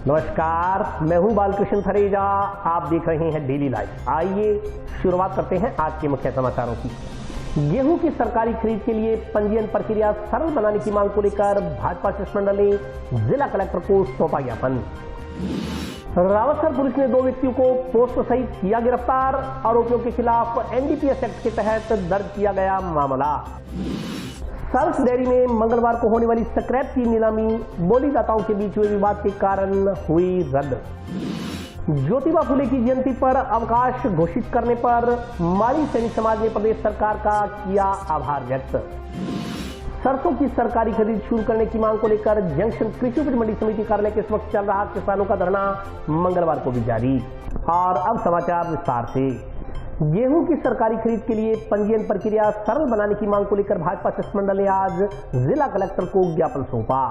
नमस्कार, मैं हूं बालकृष्ण थरेजा। आप देख रहे हैं डेली लाइव। आइए शुरुआत करते हैं आज के मुख्य समाचारों की। गेहूं की सरकारी खरीद के लिए पंजीयन प्रक्रिया सरल बनाने की मांग को लेकर भाजपा शिष्टमंडल ने जिला कलेक्टर को सौंपा ज्ञापन। रावतसर पुलिस ने 2 व्यक्तियों को पोस्ट सहित किया गिरफ्तार। आरोपियों के खिलाफ एनडीपीएस एक्ट के तहत दर्ज किया गया मामला। सर्स डेयरी में मंगलवार को होने वाली स्क्रैप की नीलामी बोलीदाताओं के बीच हुए विवाद के कारण हुई रद्द। ज्योतिबा फुले की जयंती पर अवकाश घोषित करने पर माली सैनिक समाज ने प्रदेश सरकार का किया आभार व्यक्त। सरसों की सरकारी खरीद शुरू करने की मांग को लेकर जंक्शन कृषि उपज मंडी समिति कार्यालय के इस वक्त चल रहा किसानों का धरना मंगलवार को भी जारी। और अब समाचार विस्तार से। गेहूं की सरकारी खरीद के लिए पंजीयन प्रक्रिया सरल बनाने की मांग को लेकर भाजपा शिष्टमंडल ने आज जिला कलेक्टर को ज्ञापन सौंपा।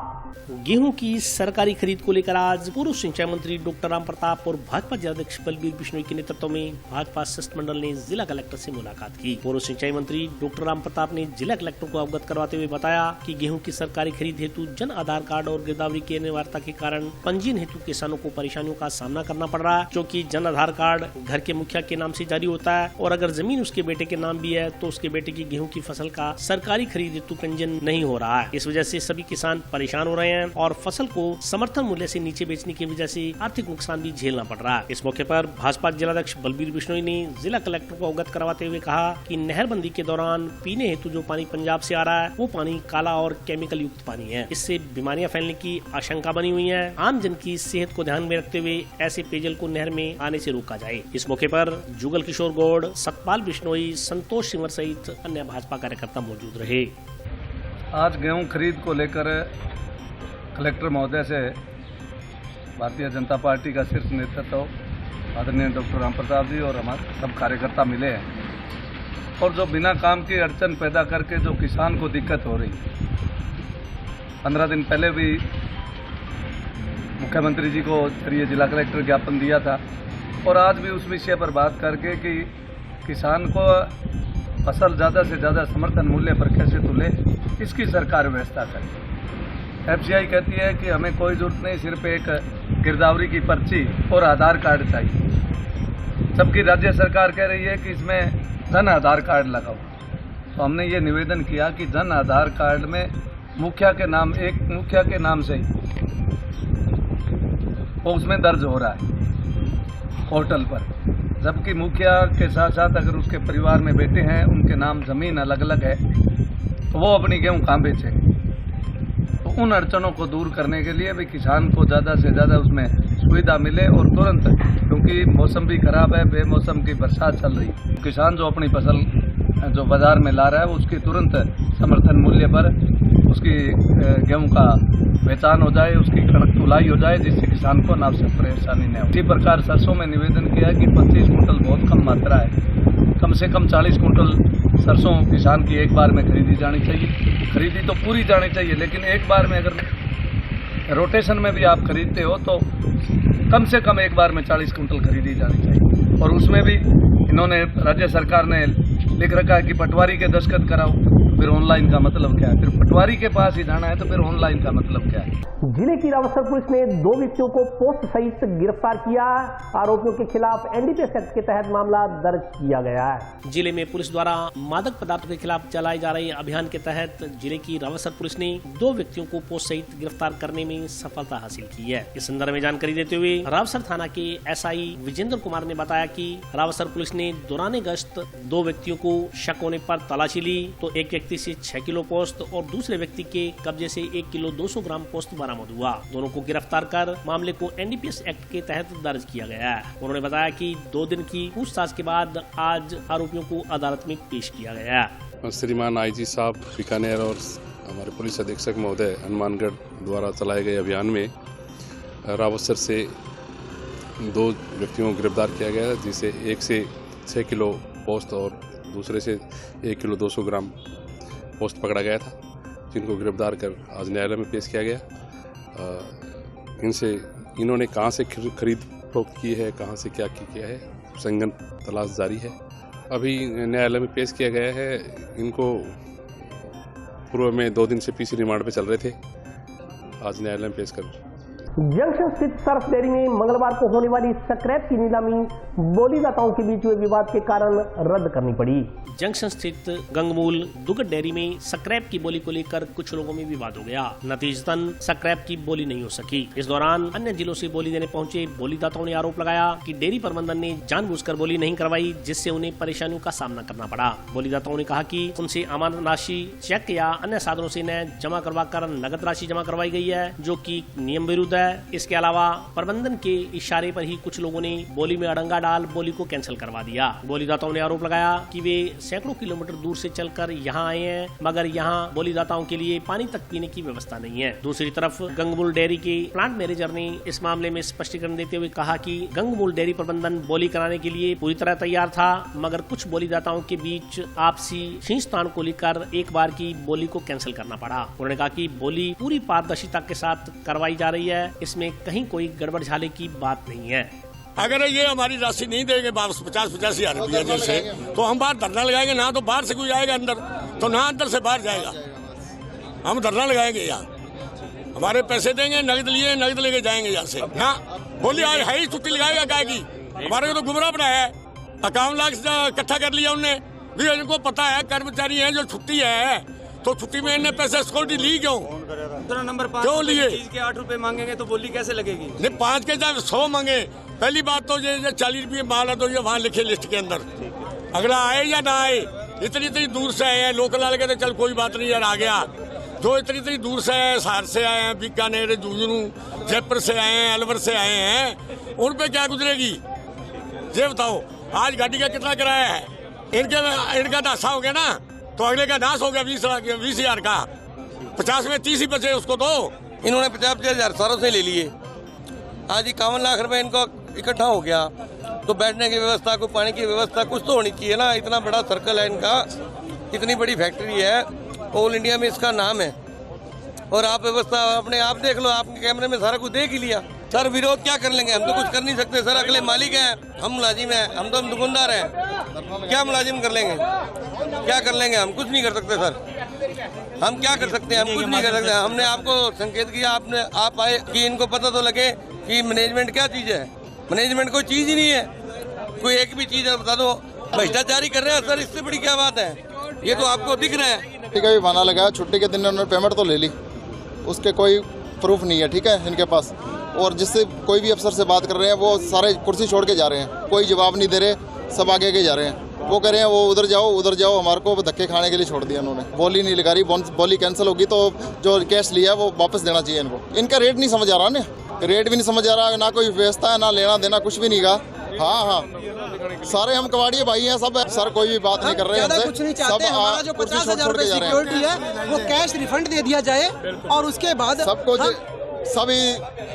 गेहूं की सरकारी खरीद को लेकर आज पूर्व सिंचाई मंत्री डॉक्टर राम प्रताप और भाजपा जिलाध्यक्ष बलबीर बिश्नोई के नेतृत्व में भाजपा शिष्टमंडल ने जिला कलेक्टर से मुलाकात की। पूर्व सिंचाई मंत्री डॉक्टर राम प्रताप ने जिला कलेक्टर को अवगत करवाते हुए बताया कि गेहूं की सरकारी खरीद हेतु जन आधार कार्ड और गिरदावरी की अनिवार्यता के कारण पंजीयन हेतु किसानों को परेशानियों का सामना करना पड़ रहा है, क्योंकि जन आधार कार्ड घर के मुखिया के नाम से जारी होता है और अगर जमीन उसके बेटे के नाम भी है तो उसके बेटे की गेहूं की फसल का सरकारी खरीद हेतु पंजीयन नहीं हो रहा है। इस वजह से सभी किसान परेशान हो रहे हैं और फसल को समर्थन मूल्य से नीचे बेचने की वजह से आर्थिक नुकसान भी झेलना पड़ रहा है। इस मौके पर भाजपा जिलाध्यक्ष बलबीर बिश्नोई ने जिला कलेक्टर को अवगत करवाते हुए कहा कि नहरबंदी के दौरान पीने हेतु जो पानी पंजाब से आ रहा है वो पानी काला और केमिकल युक्त पानी है। इससे बीमारियां फैलने की आशंका बनी हुई है। आम जन की सेहत को ध्यान में रखते हुए ऐसे पेयजल को नहर में आने से रोका जाए। इस मौके पर जुगल किशोर गौड़, सतपाल बिश्नोई, संतोष सिंवर सहित अन्य भाजपा कार्यकर्ता मौजूद रहे। आज गेहूं खरीद को लेकर कलेक्टर महोदय से भारतीय जनता पार्टी का शीर्ष नेतृत्व आदरणीय डॉक्टर राम प्रताप जी और हमारे सब कार्यकर्ता मिले हैं। और जो बिना काम की अड़चन पैदा करके जो किसान को दिक्कत हो रही, 15 दिन पहले भी मुख्यमंत्री जी को जरिए जिला कलेक्टर ज्ञापन दिया था और आज भी उस विषय पर बात करके कि किसान को फसल ज़्यादा से ज़्यादा समर्थन मूल्य पर कैसे तुले, इसकी सरकार व्यवस्था करे। एफसीआई कहती है कि हमें कोई जरूरत नहीं, सिर्फ एक गिरदावरी की पर्ची और आधार कार्ड चाहिए, जबकि राज्य सरकार कह रही है कि इसमें जन आधार कार्ड लगाओ। तो हमने ये निवेदन किया कि जन आधार कार्ड में मुखिया के नाम, एक मुखिया के नाम से ही वो उसमें दर्ज हो रहा है पोर्टल पर, जबकि मुखिया के साथ साथ अगर उसके परिवार में बेटे हैं, उनके नाम जमीन अलग अलग है, तो वो अपनी गेहूँ कहाँ बेचेंगे। तो उन अड़चनों को दूर करने के लिए भी किसान को ज़्यादा से ज़्यादा उसमें सुविधा मिले और तुरंत, क्योंकि मौसम भी खराब है, बेमौसम की बरसात चल रही है, किसान जो अपनी फसल जो बाजार में ला रहा है उसकी तुरंत समर्थन मूल्य पर उसकी गेहूं का पहचान हो जाए, उसकी कड़क तुलाई हो जाए, जिससे किसान को नाव से परेशानी न हो। इसी प्रकार सरसों में निवेदन किया कि 25 कुंटल बहुत कम मात्रा है, कम से कम 40 कुंटल सरसों किसान की एक बार में खरीदी जानी चाहिए। खरीदी तो पूरी जानी चाहिए, लेकिन एक बार में अगर रोटेशन में भी आप खरीदते हो तो कम से कम एक बार में 40 कुंटल खरीदी जानी चाहिए। और उसमें भी इन्होंने, राज्य सरकार ने लिख रखा है कि पटवारी के दस्तखत कराओ, फिर ऑनलाइन का मतलब क्या है? फिर पटवारी के पास ही जाना है तो फिर ऑनलाइन का मतलब क्या है? जिले की रावतसर पुलिस ने 2 व्यक्तियों को पोस्ट सहित गिरफ्तार किया। आरोपियों के खिलाफ एनडीपीएस एक्ट के तहत मामला दर्ज किया गया है। जिले में पुलिस द्वारा मादक पदार्थों के खिलाफ चलाए जा रहे अभियान के तहत जिले की रावतसर पुलिस ने 2 व्यक्तियों को पोस्ट सहित गिरफ्तार करने में सफलता हासिल की है। इस संदर्भ में जानकारी देते हुए रावतसर थाना के एसआई विजेंद्र कुमार ने बताया कि रावतसर पुलिस ने दौरान गश्त 2 व्यक्तियों को शक होने पर तलाशी ली तो एक व्यक्ति से 6 किलो पोस्त और दूसरे व्यक्ति के कब्जे से 1 किलो 200 ग्राम पोस्त बरामद हुआ। दोनों को गिरफ्तार कर मामले को एनडीपीएस एक्ट के तहत दर्ज किया गया है। उन्होंने बताया कि 2 दिन की पूछताछ के बाद आज आरोपियों को अदालत में पेश किया गया। श्रीमान आईजी साहब बीकानेर और हमारे पुलिस अधीक्षक महोदय हनुमानगढ़ द्वारा चलाए गए अभियान में रावतसर से 2 व्यक्तियों को गिरफ्तार किया गया, जिसे एक से 6 किलो पोस्त और दूसरे से 1 किलो 200 ग्राम पोस्ट पकड़ा गया था, जिनको गिरफ्तार कर आज न्यायालय में पेश किया गया। इन्होंने कहां से खरीद फरोख्त की है, कहां से क्या किया है, संगन तलाश जारी है। अभी न्यायालय में पेश किया गया है। इनको पूर्व में 2 दिन से पीसी रिमांड पे चल रहे थे, आज न्यायालय में पेश कर जंक्शन स्थित सर्फ डेयरी में मंगलवार को होने वाली स्क्रैप की नीलामी बोलीदाताओं के बीच हुए विवाद के कारण रद्द करनी पड़ी। जंक्शन स्थित गंगमूल दुग्ध डेयरी में स्क्रैप की बोली को लेकर कुछ लोगों में विवाद हो गया। नतीजतन स्क्रैप की बोली नहीं हो सकी। इस दौरान अन्य जिलों से बोली देने पहुंचे बोलीदाताओं ने आरोप लगाया कि डेयरी प्रबंधन ने जानबूझकर बोली नहीं करवाई, जिससे उन्हें परेशानियों का सामना करना पड़ा। बोलीदाताओं ने कहा कि उनसे अमानत राशि, चेक या अन्य साधनों से न जमा करवा कर नगद राशि जमा करवाई गई है, जो कि नियम विरुद्ध है। इसके अलावा प्रबंधन के इशारे पर ही कुछ लोगों ने बोली में अड़ंगा डाल बोली को कैंसिल करवा दिया। बोलीदाताओं ने आरोप लगाया कि वे सैकड़ों किलोमीटर दूर से चलकर यहाँ आए हैं, मगर यहाँ बोलीदाताओं के लिए पानी तक पीने की व्यवस्था नहीं है। दूसरी तरफ गंगमूल डेयरी के प्लांट मैनेजर ने इस मामले में स्पष्टीकरण देते हुए कहा कि गंगमूल डेयरी प्रबंधन बोली कराने के लिए पूरी तरह तैयार था, मगर कुछ बोलीदाताओं के बीच आपसी खींचतान को लेकर एक बार की बोली को कैंसिल करना पड़ा। उन्होंने कहा कि बोली पूरी पारदर्शिता के साथ करवाई जा रही है, इसमें कहीं कोई गड़बड़ झाले की बात नहीं है। अगर ये हमारी राशि नहीं देंगे वापस 50-50 हजार रुपया जैसे, तो हम बाहर धरना लगाएंगे। ना तो बाहर से कोई आएगा अंदर, तो ना अंदर से बाहर जाएगा। हम धरना लगाएंगे यहाँ, हमारे पैसे देंगे, नगद लिए नगद लेके जाएंगे यहाँ से। ना बोली आज है ही छुट्टी लगाएगा क्या की? हमारे को तो गुमराह बनाया है। 51 लाख इकट्ठा कर लिया उनने भी। इनको पता है कर्मचारी है जो छुट्टी है, तो छुट्टी में इन्हें पैसे सिक्योरिटी ली क्यों? नंबर 5 क्यों लिए? चीज के 8 रुपए मांगेंगे तो बोली कैसे लगेगी? नहीं 5 के जब 100 मांगे। पहली बात तो ये 40 रुपये माल है तो ये वहाँ लिखे लिस्ट के अंदर। अगला आए या ना आए, इतनी दूर से आए हैं। लोकल वाले कहते चल कोई बात नहीं यार आ गया। जो इतनी दूर से आए, सहर से आए हैं, बीकानेर, झुंझुनू, जयपुर से आए हैं, अलवर से आए हैं, उन पे क्या गुजरेगी ये बताओ। आज गाड़ी का कितना किराया है? इनका नाशा हो गया ना, तो अगले का नाश हो गया 20 हजार का। 50 में 30 ही बचे, उसको दो। इन्होंने 50-50 हजार सारों से ले लिए। आज 51 लाख रुपए इनको इकट्ठा हो गया, तो बैठने की व्यवस्था, कोई पानी की व्यवस्था कुछ तो होनी चाहिए ना। इतना बड़ा सर्कल है इनका, इतनी बड़ी फैक्ट्री है, ऑल इंडिया में इसका नाम है। और आप व्यवस्था अपने आप देख लो, आपके कैमरे में सारा कुछ देख ही लिया। सर विरोध क्या कर लेंगे? हम तो कुछ कर नहीं सकते सर। अगले मालिक हैं, हम मुलाजिम हैं, हम तो दुकानदार हैं। क्या मुलाजिम कर लेंगे? क्या कर लेंगे? हम कुछ नहीं कर सकते सर। हम क्या कर सकते हैं? हम कुछ नहीं कर सकते। हमने आपको संकेत किया, आप आए कि इनको पता तो लगे कि मैनेजमेंट क्या चीज है। मैनेजमेंट कोई चीज ही नहीं है। कोई एक भी चीज बता दो। भ्रष्टाचारी कर रहे हैं सर, इससे बड़ी क्या बात है? ये तो आपको दिख रहा है। ठीक है, भी बहाना लगाया, छुट्टी के दिन उन्होंने पेमेंट तो ले ली, उसके कोई प्रूफ नहीं है। ठीक है इनके पास। और जिससे कोई भी अफसर से बात कर रहे हैं वो सारे कुर्सी छोड़ के जा रहे हैं, कोई जवाब नहीं दे रहे, सब आगे आगे जा रहे हैं। वो कह रहे हैं वो उधर जाओ, हमारे को धक्के खाने के लिए छोड़ दिया उन्होंने। बोली नहीं लगा रही, बोली कैंसिल होगी तो जो कैश लिया वो वापस देना चाहिए इनको। इनका रेट नहीं समझ आ रहा ना, रेट भी नहीं समझ आ रहा, ना कोई व्यवस्था है, ना लेना देना, कुछ भी नहीं कहा। हाँ, सारे हम कबाड़िए भाई हैं सब। सर कोई भी बात नहीं कर रहे हैं, कुछ नहीं चाहते। हमारा जो 50,000 रुपए सिक्योरिटी है वो कैश रिफंड दे दिया जाए, और उसके बाद सबको सभी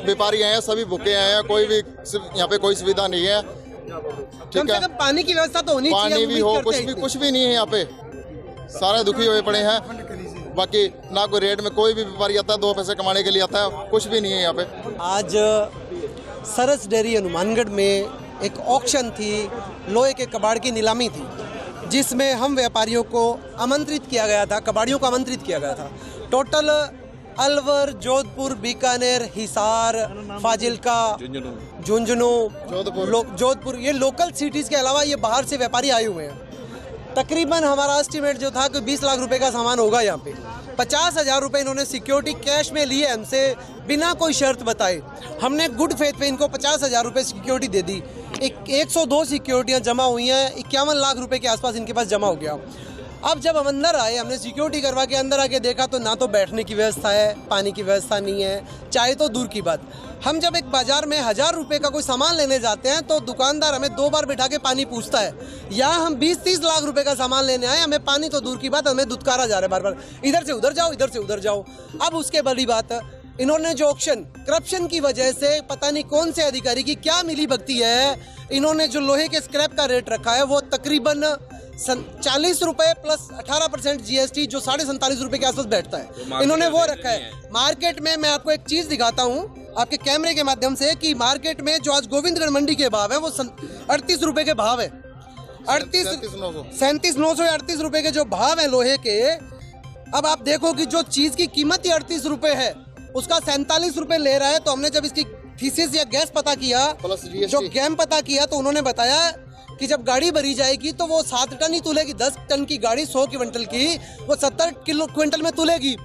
व्यापारी आए हैं, सभी भूखे आए हैं, कोई भी यहाँ पे कोई सुविधा नहीं है। कम से कम पानी की व्यवस्था तो होनी चाहिए। पानी भी हो, कुछ भी नहीं है यहाँ पे। सारे दुखी हुए पड़े हैं। बाकी ना कोई रेट में कोई भी व्यापारी आता है 2 पैसे कमाने के लिए आता है, कुछ भी नहीं है यहाँ पे। आज सरस डेयरी हनुमानगढ़ में एक ऑक्शन थी, लोहे के कबाड़ की नीलामी थी, जिसमें हम व्यापारियों को आमंत्रित किया गया था, कबाड़ियों को आमंत्रित किया गया था। टोटल अलवर, जोधपुर, बीकानेर, हिसार, फाजिल्का, झुंझुनू, जोधपुर, ये लोकल सिटीज़ के अलावा ये बाहर से व्यापारी आए हुए हैं। तकरीबन हमारा एस्टिमेट जो था कि 20 लाख रुपए का सामान होगा यहाँ पे। 50,000 रुपए इन्होंने सिक्योरिटी कैश में लिए हमसे, बिना कोई शर्त बताए। हमने गुड फेथ पे इनको 50,000 रुपए सिक्योरिटी दे दी। 102 सिक्योरिटियाँ जमा हुई हैं, 51 लाख रुपए के आसपास इनके पास जमा हो गया। अब जब हम अंदर आए, हमने सिक्योरिटी करवा के अंदर आके देखा तो ना तो बैठने की व्यवस्था है, पानी की व्यवस्था नहीं है, चाय तो दूर की बात। हम जब एक बाजार में 1000 रुपए का कोई सामान लेने जाते हैं तो दुकानदार हमें 2 बार बिठा के पानी पूछता है। यहाँ हम 20-30 लाख रुपए का सामान लेने आए, हमें पानी तो दूर की बात, हमें दुत्कारा जा रहा है बार बार, इधर से उधर जाओ, इधर से उधर जाओ। अब उसके बड़ी बात, इन्होंने जो ऑक्शन करप्शन की वजह से पता नहीं कौन से अधिकारी की क्या मिली भगती है, इन्होंने जो लोहे के स्क्रैप का रेट रखा है वो तकरीबन 40 रुपए प्लस 18% GST, जो 47.5 रुपए के आसपास बैठता है, इन्होंने वो रखा है। मार्केट में मैं आपको एक चीज दिखाता हूँ आपके कैमरे के माध्यम से कि मार्केट में जो आज गोविंदगढ़ मंडी के भाव है वो 38 रुपए के भाव है। 37,900 या 38 रुपए के जो भाव है लोहे के। अब आप देखो कि जो चीज की कीमत ही 38 रुपए है, उसका 47 रुपए ले रहा है। तो हमने जब इसकी थीसिस या गैस पता किया, जो गैम पता किया, तो उन्होंने बताया कि जब गाड़ी भरी जाएगी तो वो 7 टन ही तुलेगी। 10 टन की गाड़ी 100 क्विंटल की वो 70 क्विंटल में तुलेगी।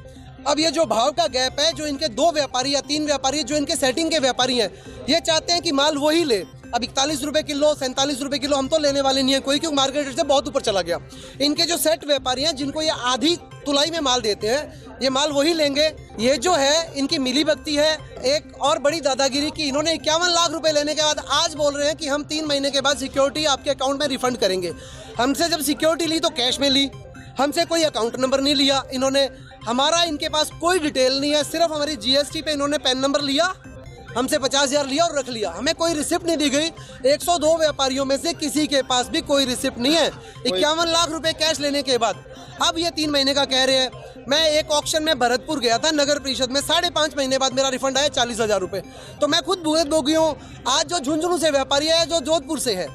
अब ये जो भाव का गैप है, जो इनके 2 व्यापारी या 3 व्यापारी जो इनके सेटिंग के व्यापारी हैं, ये चाहते हैं कि माल वही ले। अब 41 रुपए किलो, 47 रुपए किलो हम तो लेने वाले नहीं है कोई, क्योंकि मार्केट रेट से बहुत ऊपर चला गया। इनके जो सेट व्यापारी हैं, जिनको ये आधी तुलाई में माल देते हैं, ये माल वही लेंगे। ये जो है इनकी मिली भगती है। एक और बड़ी दादागिरी की, इन्होंने 51 लाख रुपए लेने के बाद आज बोल रहे हैं कि हम 3 महीने के बाद सिक्योरिटी आपके अकाउंट में रिफंड करेंगे। हमसे जब सिक्योरिटी ली तो कैश में ली, हमसे कोई अकाउंट नंबर नहीं लिया इन्होंने। हमारा इनके पास कोई डिटेल नहीं है, सिर्फ हमारी GST पे इन्होंने पैन नंबर लिया, हमसे 50,000 लिया और रख लिया। हमें कोई रिसिप्ट नहीं दी गई। 102 व्यापारियों में से किसी के पास भी कोई रिसिप्ट नहीं है 51 लाख रुपए कैश लेने के बाद। अब ये 3 महीने का कह रहे हैं। मैं एक ऑक्शन में भरतपुर गया था नगर परिषद में, 5.5 महीने बाद मेरा रिफंड आया 40,000 रुपए। तो मैं खुद भुगत हूँ। आज जो झुंझुनू से व्यापारी है, जो जोधपुर से है,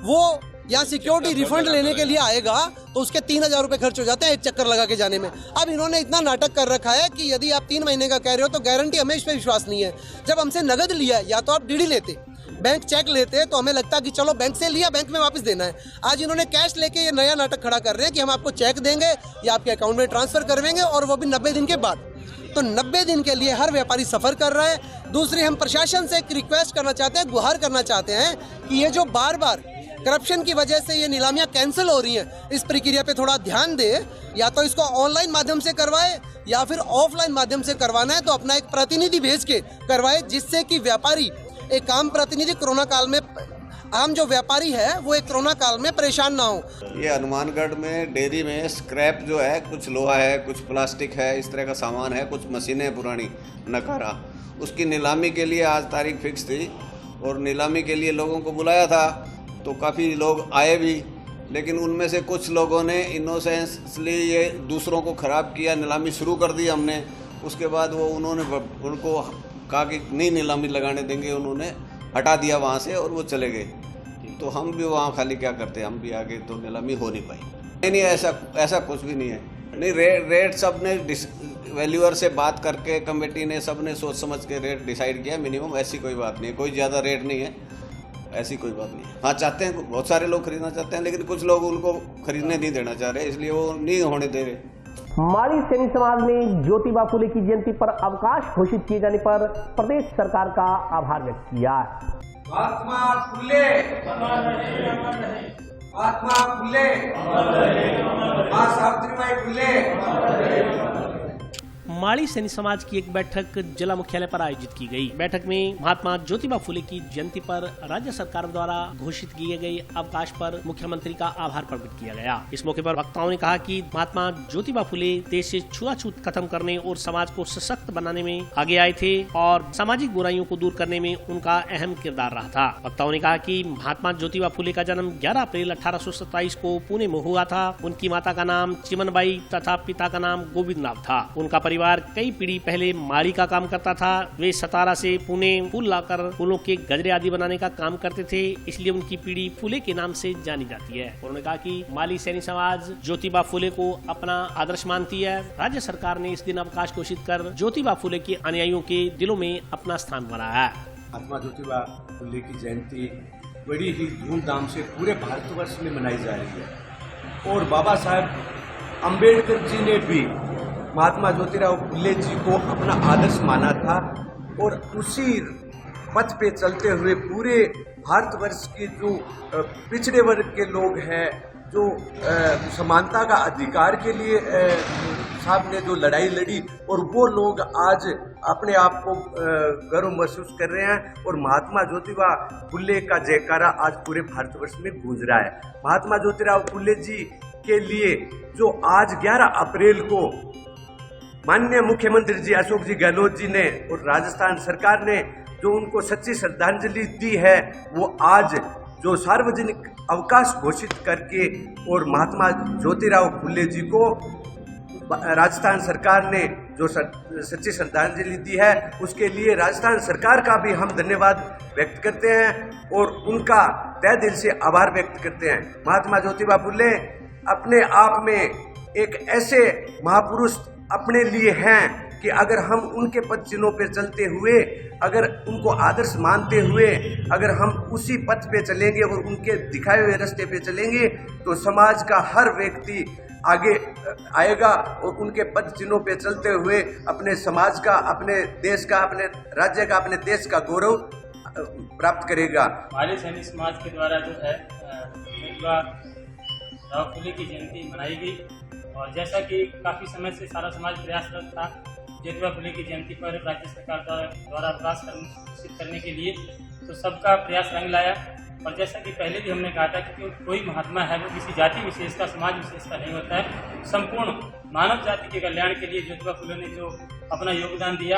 वो या सिक्योरिटी रिफंड लेने के लिए आएगा तो उसके 3,000 रुपए खर्च हो जाते हैं एक चक्कर लगा के जाने में। अब इन्होंने इतना नाटक कर रखा है कि यदि आप 3 महीने का कह रहे हो तो गारंटी, हमें इस पर विश्वास नहीं है। जब हमसे नगद लिया, या तो आप DD लेते, बैंक चेक लेते, तो हमें लगता कि चलो बैंक से लिया, बैंक में वापस देना है। आज इन्होंने कैश लेके ये नया नाटक खड़ा कर रहे हैं कि हम आपको चेक देंगे या आपके अकाउंट में ट्रांसफर करवेंगे, और वो भी 90 दिन के बाद। तो 90 दिन के लिए हर व्यापारी सफर कर रहा है। दूसरी, हम प्रशासन से एक रिक्वेस्ट करना चाहते हैं, गुहार करना चाहते हैं कि ये जो बार बार करप्शन की वजह से ये नीलामियां कैंसिल हो रही हैं, इस प्रक्रिया पे थोड़ा ध्यान दे। या तो इसको ऑनलाइन माध्यम से करवाए या फिर ऑफलाइन माध्यम से करवाना है तो अपना एक प्रतिनिधि भेज के करवाए, जिससे कि व्यापारी, एक आम प्रतिनिधि कोरोना काल में, आम जो व्यापारी है वो एक कोरोना काल में परेशान ना हो। ये हनुमानगढ़ में डेयरी में स्क्रैप जो है, कुछ लोहा है, कुछ प्लास्टिक है, इस तरह का सामान है, कुछ मशीनें पुरानी नकारा, उसकी नीलामी के लिए आज तारीख फिक्स थी और नीलामी के लिए लोगों को बुलाया था। तो काफ़ी लोग आए भी, लेकिन उनमें से कुछ लोगों ने इनोसेंसली ये दूसरों को ख़राब किया। नीलामी शुरू कर दी हमने, उसके बाद वो उन्होंने उनको कहा कि नहीं नीलामी लगाने देंगे, उन्होंने हटा दिया वहाँ से और वो चले गए। तो हम भी वहाँ खाली क्या करते, हम भी आगे, तो नीलामी हो नहीं पाई। नहीं, ऐसा कुछ भी नहीं है। नहीं, रेट सब ने वैल्यूअर से बात करके कमेटी ने, सब ने सोच समझ के रेट डिसाइड किया मिनिमम। ऐसी कोई बात नहीं है, कोई ज़्यादा रेट नहीं है, ऐसी कोई बात नहीं है। हाँ, चाहते हैं, बहुत सारे लोग खरीदना चाहते हैं, लेकिन कुछ लोग उनको खरीदने नहीं देना चाह रहे, इसलिए वो नहीं होने दे रहे। माली सैनी समाज ने ज्योतिबा फुले की जयंती पर अवकाश घोषित किए जाने पर प्रदेश सरकार का आभार व्यक्त किया। महात्मा फुले, महात्मा फुले, मां सावित्रीबाई फुले। माली सैनी समाज की एक बैठक जिला मुख्यालय पर आयोजित की गई। बैठक में महात्मा ज्योतिबा फुले की जयंती पर राज्य सरकार द्वारा घोषित किए गए अवकाश पर मुख्यमंत्री का आभार प्रकट किया गया। इस मौके पर वक्ताओं ने कहा कि महात्मा ज्योतिबा फुले देश से छुआछूत खत्म करने और समाज को सशक्त बनाने में आगे आए थे और सामाजिक बुराइयों को दूर करने में उनका अहम किरदार रहा था। वक्ताओं ने कहा कि महात्मा ज्योतिबा फुले का जन्म 11 अप्रैल 1827 को पुणे में हुआ था। उनकी माता का नाम चिमनबाई तथा पिता का नाम गोविंदराव था। उनका परिवार कई पीढ़ी पहले माली का काम करता था। वे 17 से पुणे फूल लाकर फूलों के गजरे आदि बनाने का काम करते थे, इसलिए उनकी पीढ़ी फुले के नाम से जानी जाती है। उन्होंने कहा कि माली सैनी समाज ज्योतिबा फुले को अपना आदर्श मानती है। राज्य सरकार ने इस दिन अवकाश घोषित कर ज्योतिबा फुले के अनुयायियों के दिलों में अपना स्थान बनाया है। महात्मा ज्योतिबा फुले की जयंती बड़ी ही धूमधाम से पूरे भारतवर्ष में मनाई जा रही है और बाबा साहब अम्बेडकर जी ने भी महात्मा ज्योतिराव फुले जी को अपना आदर्श माना था और उसी पथ पे चलते हुए पूरे भारतवर्ष के जो पिछड़े वर्ग के लोग हैं, जो समानता का अधिकार के लिए साहब ने जो लड़ाई लड़ी, और वो लोग आज अपने आप को गर्व महसूस कर रहे हैं और महात्मा ज्योतिबा फुले का जयकारा आज पूरे भारतवर्ष में गूंज रहा है। महात्मा ज्योतिराव फुले जी के लिए जो आज 11 अप्रैल को माननीय मुख्यमंत्री जी अशोक जी गहलोत जी ने और राजस्थान सरकार ने जो उनको सच्ची श्रद्धांजलि दी है, वो आज जो सार्वजनिक अवकाश घोषित करके और महात्मा ज्योतिराव फुले जी को राजस्थान सरकार ने जो सच्ची श्रद्धांजलि दी है, उसके लिए राजस्थान सरकार का भी हम धन्यवाद व्यक्त करते हैं और उनका तहे दिल से आभार व्यक्त करते हैं। महात्मा ज्योतिबा फुले अपने आप में एक ऐसे महापुरुष अपने लिए हैं कि अगर हम उनके पद चिन्हों पे चलते हुए, अगर उनको आदर्श मानते हुए अगर हम उसी पथ पे चलेंगे और उनके दिखाए हुए रास्ते पे चलेंगे तो समाज का हर व्यक्ति आगे आएगा और उनके पद चिन्हों पे चलते हुए अपने समाज का, अपने देश का, अपने राज्य का, अपने देश का गौरव प्राप्त करेगा। हमारे सैनिक समाज के द्वारा जो है राव फुले की जयंती मनाई गई और जैसा कि काफ़ी समय से सारा समाज प्रयासरत था ज्योतिबा फुले की जयंती पर राज्य सरकार द्वारा अवकाश सुनिश्चित करने के लिए, तो सबका प्रयास रंग लाया। और जैसा कि पहले भी हमने कहा था कि कोई महात्मा है वो किसी जाति विशेष का, समाज विशेष का नहीं होता है। संपूर्ण मानव जाति के कल्याण के लिए ज्योतिबा फुले ने जो अपना योगदान दिया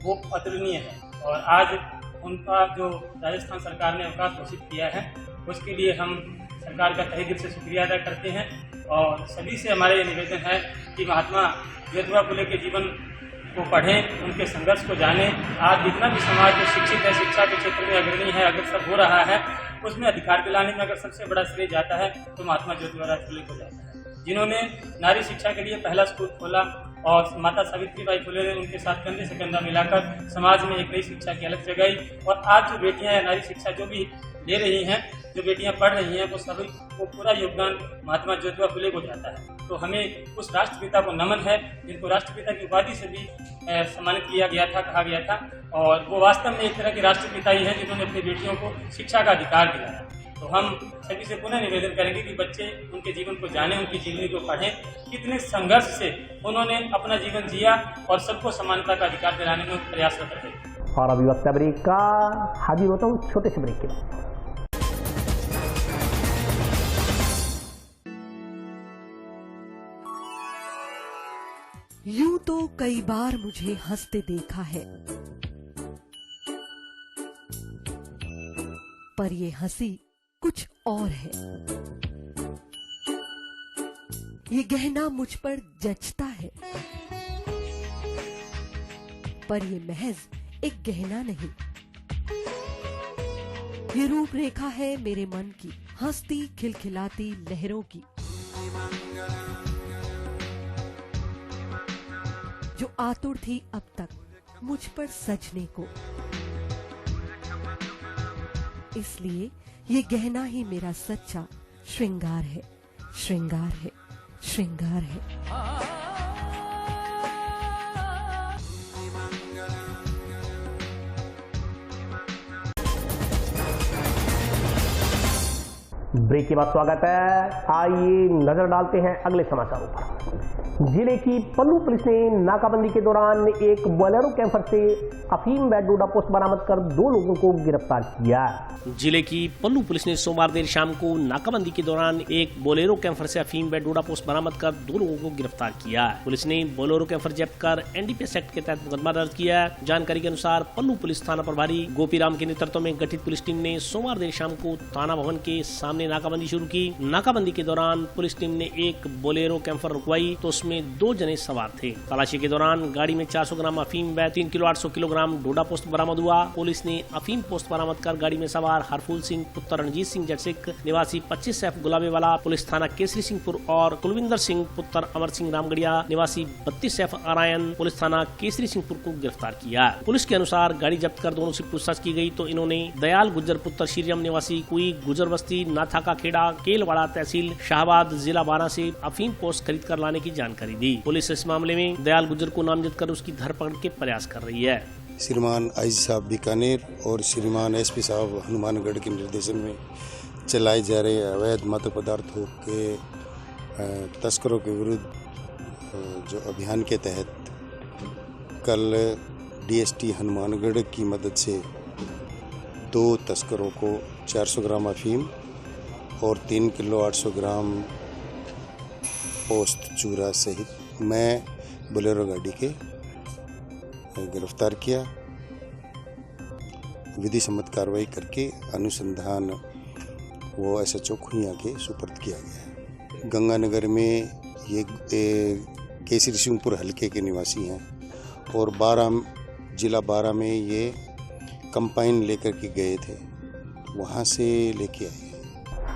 वो अतुलनीय है और आज उनका जो राजस्थान सरकार ने अवकाश घोषित किया है उसके लिए हम सरकार का तहे दिल से शुक्रिया अदा करते हैं। और सभी से हमारा ये निवेदन है कि महात्मा ज्योतिबा फुले के जीवन को पढ़ें, उनके संघर्ष को जानें। आज जितना भी समाज में शिक्षित है, शिक्षा के क्षेत्र में अग्रणी है, अग्रसर हो रहा है, उसमें अधिकार दिलाने में अगर सबसे बड़ा श्रेय जाता है तो महात्मा ज्योतिबा फुले को जाता है, जिन्होंने नारी शिक्षा के लिए पहला स्कूल खोला और माता सावित्रीबाई फुले ने उनके साथ कंधे से कंधा मिलाकर समाज में एक नई शिक्षा की अलग जगाई। और आज जो बेटियां नारी शिक्षा जो भी ले रही हैं, जो बेटियां पढ़ रही हैं, वो सभी वो पूरा योगदान महात्मा ज्योतिबा फुले को जाता है। तो हमें उस राष्ट्रपिता को नमन है जिनको राष्ट्रपिता की उपाधि से भी सम्मानित किया गया था, कहा गया था। और वो वास्तव में एक तरह के राष्ट्रपिता ही हैं जिन्होंने अपनी बेटियों को शिक्षा का अधिकार दिलाया। तो हम सभी से पुनः निवेदन करेंगे कि बच्चे उनके जीवन को जानें, उनकी जीवनी को पढ़ें, कितने संघर्ष से उन्होंने अपना जीवन जिया और सबको समानता का अधिकार दिलाने में प्रयासरत रहे। और अभी वक्त ब्रेक का, हाजिर होता हूँ छोटे से ब्रेक के बाद। यूं तो कई बार मुझे हंसते देखा है, पर ये हंसी कुछ और है। ये गहना मुझ पर जचता है, पर ये महज एक गहना नहीं, ये रूपरेखा है मेरे मन की, हंसती खिलखिलाती लहरों की, जो आतुर थी अब तक मुझ पर सजने को। इसलिए ये गहना ही मेरा सच्चा श्रृंगार है, श्रृंगार है, श्रृंगार है। ब्रेक के बाद स्वागत है। आइए नजर डालते हैं अगले समाचारों पर। जिले की पल्लू पुलिस ने नाकाबंदी के दौरान एक बोलेरो कैंपर से अफीम व डोडा पोस्ट बरामद कर 2 लोगों को गिरफ्तार किया। जिले की पल्लू पुलिस ने सोमवार देर शाम को नाकाबंदी के दौरान एक बोलेरो कैंपर से अफीम व डोडा पोस्ट बरामद कर 2 लोगों को गिरफ्तार किया। पुलिस ने बोलेरो कैंपर जब्त कर एनडीपीएस एक्ट के तहत मुकदमा दर्ज किया। जानकारी के अनुसार पल्लू पुलिस थाना प्रभारी गोपीराम के नेतृत्व में गठित पुलिस टीम ने सोमवार देर शाम को थाना भवन के सामने नाकाबंदी शुरू की। नाकाबंदी के दौरान पुलिस टीम ने एक बोलेरो कैंपर रुकवाई तो उसमें 2 जने सवार थे। तलाशी के दौरान गाड़ी में 400 ग्राम अफीम व 3 किलो 800 किलोग्राम डोडा पोस्ट बरामद हुआ। पुलिस ने अफीम पोस्ट बरामद कर गाड़ी में सवार हरफूल सिंह पुत्र रणजीत सिंह जटसिक निवासी 25F गुलाबेवाला पुलिस थाना केसरी सिंहपुर और कुलविंदर सिंह पुत्र अमर सिंह रामगढ़िया निवासी 32F अरायन पुलिस थाना केसरी सिंहपुर को गिरफ्तार किया। पुलिस के अनुसार गाड़ी जब्त कर दोनों से पूछताछ की गई तो इन्होंने दयाल गुज्जर पुत्र श्रीराम निवासी कुई गुजर बस्ती नाथा का खेड़ा केलवाड़ा तहसील शाहबाद जिला बारा से अफीम पोस्ट खरीद कर लाने की जानकारी दी। पुलिस इस मामले में दयाल गुज्जर को नामजद कर उसकी धरपकड़ के प्रयास कर रही है। श्रीमान आईजी साहब बीकानेर और श्रीमान एसपी साहब हनुमानगढ़ के निर्देशन में चलाए जा रहे अवैध मादक पदार्थों के तस्करों के विरुद्ध जो अभियान के तहत कल डीएसटी हनुमानगढ़ की मदद से 2 तस्करों को 400 ग्राम अफीम और 3 किलो 800 ग्राम पोस्ट चूरा सहित मैं बोलेरो गाड़ी के गिरफ्तार किया। विधि सम्मत कार्रवाई करके अनुसंधान वो SHO खुइयां के सुपर्द किया गया है। गंगानगर में ये केसरी सिंहपुर हलके के निवासी हैं और जिला 12 में ये कंपाइन लेकर के गए थे, वहाँ से लेके आए।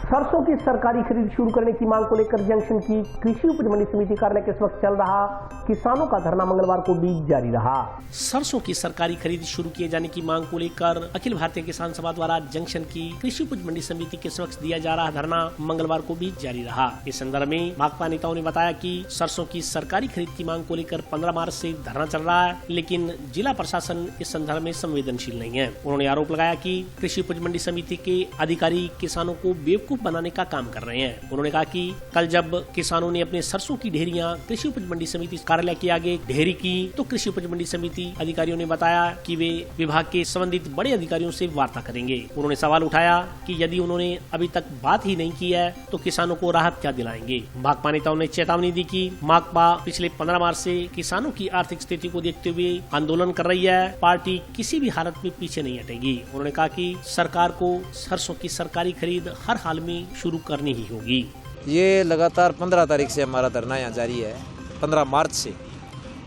सरसों की सरकारी खरीद शुरू करने की मांग को लेकर जंक्शन की कृषि उपज मंडी समिति कार्यालय के इस वक्त चल रहा किसानों का धरना मंगलवार को भी जारी रहा। सरसों की सरकारी खरीद शुरू किए जाने की मांग को लेकर अखिल भारतीय किसान सभा द्वारा जंक्शन की कृषि उपज मंडी समिति के समक्ष दिया जा रहा धरना मंगलवार को भी जारी रहा। इस संदर्भ में माकपा नेताओं ने बताया कि सरसों की सरकारी खरीद की मांग को लेकर 15 मार्च से धरना चल रहा है, लेकिन जिला प्रशासन इस संदर्भ में संवेदनशील नहीं है। उन्होंने आरोप लगाया कि कृषि उपज मंडी समिति के अधिकारी किसानों को बेवकूफ बनाने का काम कर रहे हैं। उन्होंने कहा कि कल जब किसानों ने अपने सरसों की ढेरियां कृषि उपज मंडी समिति कार्यालय के आगे ढेरी की तो कृषि उपज मंडी समिति अधिकारियों ने बताया कि वे विभाग के संबंधित बड़े अधिकारियों से वार्ता करेंगे। उन्होंने सवाल उठाया कि यदि उन्होंने अभी तक बात ही नहीं की है तो किसानों को राहत क्या दिलाएंगे। माकपा नेताओं ने चेतावनी दी कि माकपा पिछले 15 मार्च से किसानों की आर्थिक स्थिति को देखते हुए आंदोलन कर रही है, पार्टी किसी भी हालत में पीछे नहीं हटेगी। उन्होंने कहा कि सरकार को सरसों की सरकारी खरीद हर हाल में शुरू करनी ही होगी। ये लगातार 15 तारीख से हमारा धरना यहाँ जारी है, 15 मार्च से,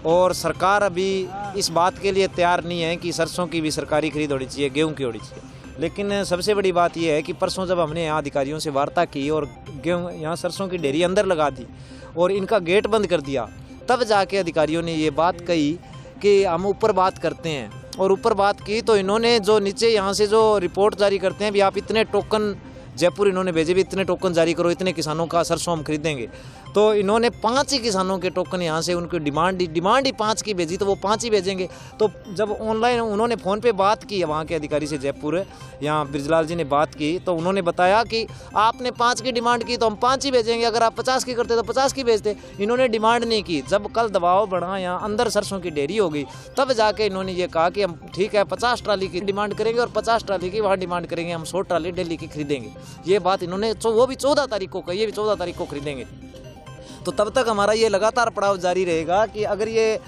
और सरकार अभी इस बात के लिए तैयार नहीं है कि सरसों की भी सरकारी खरीद होनी चाहिए, गेहूं की होनी चाहिए। लेकिन सबसे बड़ी बात यह है कि परसों जब हमने यहाँ अधिकारियों से वार्ता की और गेहूं यहाँ सरसों की ढेरी अंदर लगा दी और इनका गेट बंद कर दिया, तब जाके अधिकारियों ने ये बात कही कि हम ऊपर बात करते हैं। और ऊपर बात की तो इन्होंने जो नीचे यहाँ से जो रिपोर्ट जारी करते हैं, भी आप इतने टोकन, जयपुर इन्होंने भेजे भी इतने टोकन जारी करो, इतने किसानों का सरसों हम खरीदेंगे। तो इन्होंने 5 ही किसानों के टोकन यहाँ से उनकी डिमांड ही 5 की भेजी, तो वो 5 ही भेजेंगे। तो जब ऑनलाइन उन्होंने फ़ोन पे बात की है वहाँ के अधिकारी से, जयपुर यहाँ ब्रिजलाल जी ने बात की, तो उन्होंने बताया कि आपने 5 की डिमांड की तो हम 5 ही भेजेंगे, अगर आप 50 की करते तो 50 की भेजते। इन्होंने डिमांड नहीं की। जब कल दबाव बढ़ा, यहाँ अंदर सरसों की ढेरी हो गई, तब जाके इन्होंने ये कहा कि हम ठीक है 50 ट्राली की डिमांड करेंगे और 50 ट्राली की वहाँ डिमांड करेंगे, हम 100 ट्राली दिल्ली की खरीदेंगे। ये बात इन्होंने वो भी 14 तारीख को कही, ये भी 14 तारीख को खरीदेंगे। तो तब तक हमारा ये लगातार पड़ाव जारी रहेगा कि अगर ये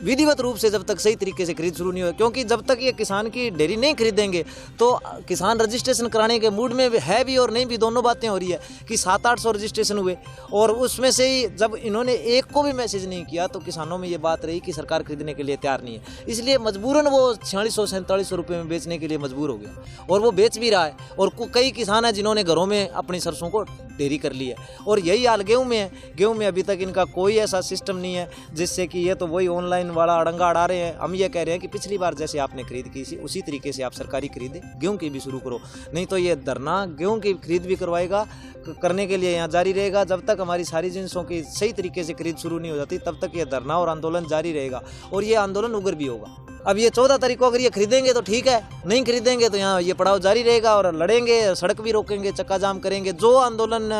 विधिवत रूप से जब तक सही तरीके से खरीद शुरू नहीं हो, क्योंकि जब तक ये किसान की डेयरी नहीं खरीदेंगे तो किसान रजिस्ट्रेशन कराने के मूड में है भी और नहीं भी, दोनों बातें हो रही है कि 700-800 रजिस्ट्रेशन हुए और उसमें से ही जब इन्होंने एक को भी मैसेज नहीं किया तो किसानों में ये बात रही कि सरकार खरीदने के लिए तैयार नहीं है। इसलिए मजबूरन वो 4600-4700 रुपये में बेचने के लिए मजबूर हो गया और वो बेच भी रहा है। और कई किसान हैं जिन्होंने घरों में अपनी सरसों को डेयरी कर ली है। और यही हाल गेहूँ में है। गेहूँ में अभी तक इनका कोई ऐसा सिस्टम नहीं है जिससे कि ये तो वही ऑनलाइन वाला अड़ंगा अड़ा रहे हैं। हम ये कह रहे हैं कि पिछली बार जैसे आपने खरीद की उसी तरीके से आप सरकारी खरीदें, गेहूं की भी शुरू करो, नहीं तो ये धरना गेहूं की खरीद भी करने के लिए यहाँ जारी रहेगा। जब तक हमारी सारी जिनसों की सही तरीके से खरीद शुरू नहीं हो जाती तब तक ये धरना और आंदोलन जारी रहेगा और ये आंदोलन उग्र भी होगा। अब ये 14 तारीख को अगर ये खरीदेंगे तो ठीक है, नहीं खरीदेंगे तो यहाँ ये पड़ाव जारी रहेगा और लड़ेंगे, सड़क भी रोकेंगे, चक्का जाम करेंगे। जो आंदोलन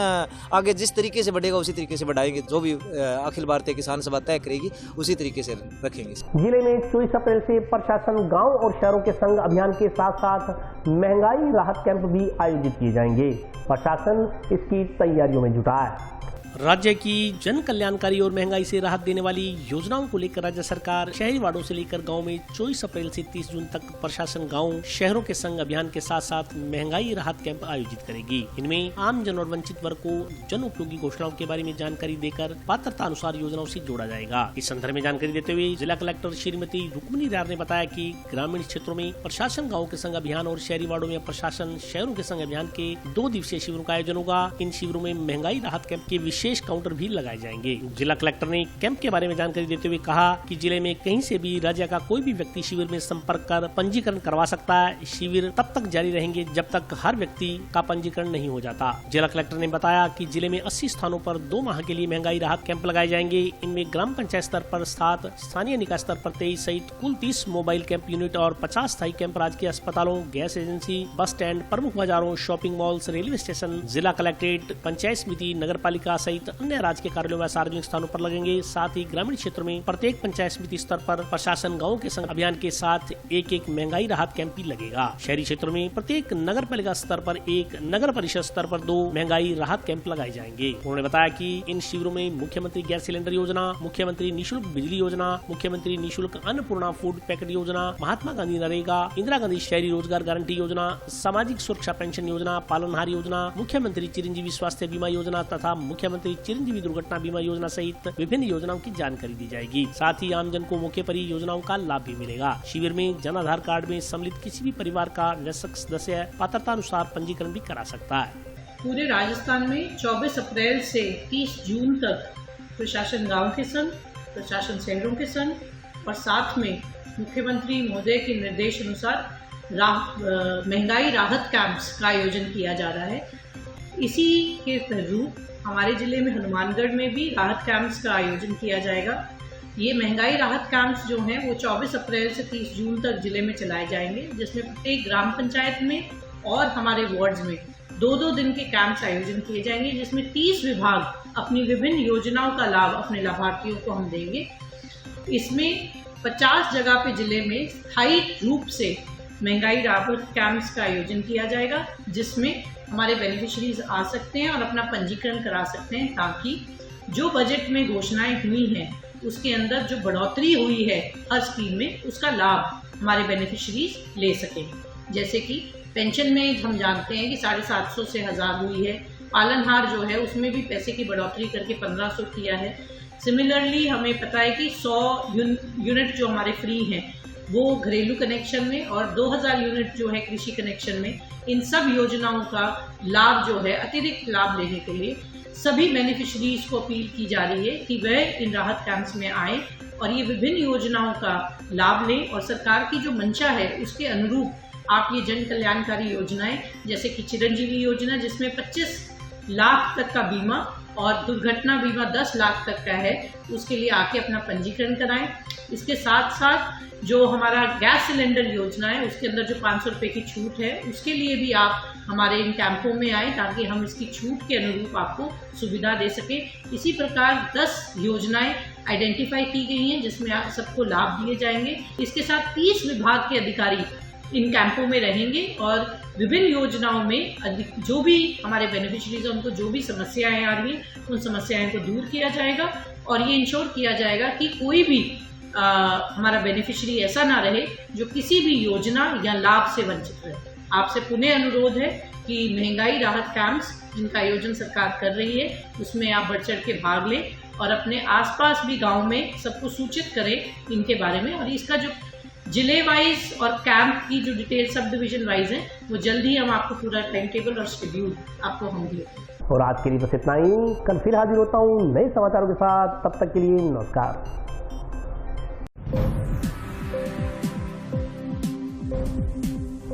आगे जिस तरीके से बढ़ेगा उसी तरीके से बढ़ाएंगे, जो भी अखिल भारतीय किसान सभा तय करेगी उसी तरीके से रखेंगे। जिले में 24 अप्रैल से प्रशासन गांव और शहरों के संग अभियान के साथ साथ महंगाई राहत कैंप भी आयोजित किए जाएंगे। प्रशासन इसकी तैयारियों में जुटा है। राज्य की जन कल्याणकारी और महंगाई से राहत देने वाली योजनाओं को लेकर राज्य सरकार शहरी वार्डों से लेकर गांव में 24 अप्रैल से 30 जून तक प्रशासन गांव शहरों के संग अभियान के साथ साथ महंगाई राहत कैंप आयोजित करेगी। इनमें आम जन और वंचित वर्ग को जन उपयोगी घोषणाओं के बारे में जानकारी देकर पात्रता अनुसार योजनाओं से जोड़ा जाएगा। इस संदर्भ में जानकारी देते हुए जिला कलेक्टर श्रीमती रुक्मिणी रार ने बताया कि ग्रामीण क्षेत्रों में प्रशासन गाँव के संग अभियान और शहरी वार्डो में प्रशासन शहरों के संग अभियान के 2 दिवसीय शिविरों का आयोजन होगा। इन शिविरों में महंगाई राहत कैंप के विशेष काउंटर भी लगाए जाएंगे। जिला कलेक्टर ने कैंप के बारे में जानकारी देते हुए कहा कि जिले में कहीं से भी राज्य का कोई भी व्यक्ति शिविर में संपर्क कर पंजीकरण करवा सकता है। शिविर तब तक जारी रहेंगे जब तक हर व्यक्ति का पंजीकरण नहीं हो जाता। जिला कलेक्टर ने बताया कि जिले में 80 स्थानों पर 2 माह के लिए महंगाई राहत कैंप लगाए जाएंगे। इनमें ग्राम पंचायत स्तर पर 7, स्थानीय निकाय स्तर पर 23 सहित कुल 30 मोबाइल कैंप यूनिट और 50 स्थायी कैंप राजकीय अस्पतालों, गैस एजेंसी, बस स्टैंड, प्रमुख बाजारों, शॉपिंग मॉल्स, रेलवे स्टेशन, जिला कलेक्ट्रेट, पंचायत समिति, नगर पालिका सहित अन्य राज्य के कार्यालयों व सार्वजनिक स्थानों पर लगेंगे। साथ ही ग्रामीण क्षेत्र में प्रत्येक पंचायत समिति स्तर पर प्रशासन गाँव के संग अभियान के साथ एक महंगाई राहत कैंप भी लगेगा। शहरी क्षेत्रों में प्रत्येक नगर पालिका स्तर पर 1, नगर परिषद स्तर पर 2 महंगाई राहत कैंप लगाए जाएंगे। उन्होंने बताया कि इन शिविरों में मुख्यमंत्री गैस सिलेंडर योजना, मुख्यमंत्री निःशुल्क बिजली योजना, मुख्यमंत्री निःशुल्क अन्नपूर्णा फूड पैकेट योजना, महात्मा गांधी नरेगा, इंदिरा गांधी शहरी रोजगार गारंटी योजना, सामाजिक सुरक्षा पेंशन योजना, पालनहार योजना, मुख्यमंत्री चिरंजीवी स्वास्थ्य बीमा योजना तथा मुख्यमंत्री चिरंजीवी दुर्घटना बीमा योजना सहित विभिन्न योजनाओं की जानकारी दी जाएगी। साथ ही आमजन को मौके पर ही योजनाओं का लाभ भी मिलेगा। शिविर में जन आधार कार्ड में सम्मिलित किसी भी परिवार का वयस्क सदस्य पात्रता अनुसार पंजीकरण भी करा सकता है। पूरे राजस्थान में 24 अप्रैल से 30 जून तक प्रशासन गांव के संग प्रशासन शहरों के संग और साथ में मुख्यमंत्री महोदय के निर्देश अनुसार महंगाई राहत कैंप्स का आयोजन किया जा रहा है। इसी के रूप हमारे जिले में हनुमानगढ़ में भी राहत कैंप्स का आयोजन किया जाएगा। ये महंगाई राहत कैंप्स जो हैं वो 24 अप्रैल से 30 जून तक जिले में चलाए जाएंगे, जिसमें प्रत्येक ग्राम पंचायत में और हमारे वार्ड्स में 2-2 दिन के कैंप्स आयोजन किए जाएंगे, जिसमें 30 विभाग अपनी विभिन्न योजनाओं का लाभ अपने लाभार्थियों को हम देंगे। इसमें 50 जगह पे जिले में स्थायी रूप से महंगाई राहत कैंप्स का आयोजन किया जाएगा, जिसमें हमारे बेनिफिशरीज आ सकते हैं और अपना पंजीकरण करा सकते हैं, ताकि जो बजट में घोषणाएं हुई हैं उसके अंदर जो बढ़ोतरी हुई है हर स्कीम में उसका लाभ हमारे बेनिफिशरीज ले सकें। जैसे कि पेंशन में हम जानते हैं कि 750 से 1000 हुई है, पालनहार जो है उसमें भी पैसे की बढ़ोतरी करके 1500 किया है। सिमिलरली हमें पता है कि 100 यूनिट जो हमारे फ्री हैं वो घरेलू कनेक्शन में और 2000 यूनिट जो है कृषि कनेक्शन में, इन सब योजनाओं का लाभ जो है अतिरिक्त लाभ लेने के लिए सभी बेनिफिशरीज को अपील की जा रही है कि वह इन राहत कैंप्स में आए और ये विभिन्न योजनाओं का लाभ लें और सरकार की जो मंशा है उसके अनुरूप आप ये जन कल्याणकारी योजनाएं जैसे कि चिरंजीवी योजना जिसमें 25 लाख तक का बीमा और दुर्घटना बीमा 10 लाख तक का है, उसके लिए आके अपना पंजीकरण कराएं। इसके साथ साथ जो हमारा गैस सिलेंडर योजना है उसके अंदर जो 500 रुपये की छूट है उसके लिए भी आप हमारे इन कैंपों में आए ताकि हम इसकी छूट के अनुरूप आपको सुविधा दे सके। इसी प्रकार 10 योजनाएं आइडेंटिफाई की गई हैं जिसमें आप सबको लाभ दिए जाएंगे। इसके साथ 30 विभाग के अधिकारी इन कैंपों में रहेंगे और विभिन्न योजनाओं में जो भी हमारे बेनिफिशरीज हैं उनको जो भी समस्याएं आ रही हैं उन समस्याओं को दूर किया जाएगा और ये इंश्योर किया जाएगा कि कोई भी हमारा बेनिफिशरी ऐसा ना रहे जो किसी भी योजना या लाभ से वंचित रहे। आपसे पुनः अनुरोध है कि महंगाई राहत कैंप्स जिनका आयोजन सरकार कर रही है उसमें आप बढ़ चढ़ के भाग लें और अपने आसपास भी गांव में सबको सूचित करें इनके बारे में। और इसका जो जिले वाइज और कैंप की जो डिटेल सब डिवीजन वाइज है वो जल्द ही हम आपको पूरा टाइम टेबल और शेड्यूल आपको हम देंगे। और आज के लिए बस इतना ही। कल फिर हाजिर होता हूँ नए समाचारों के साथ, तब तक के लिए नमस्कार।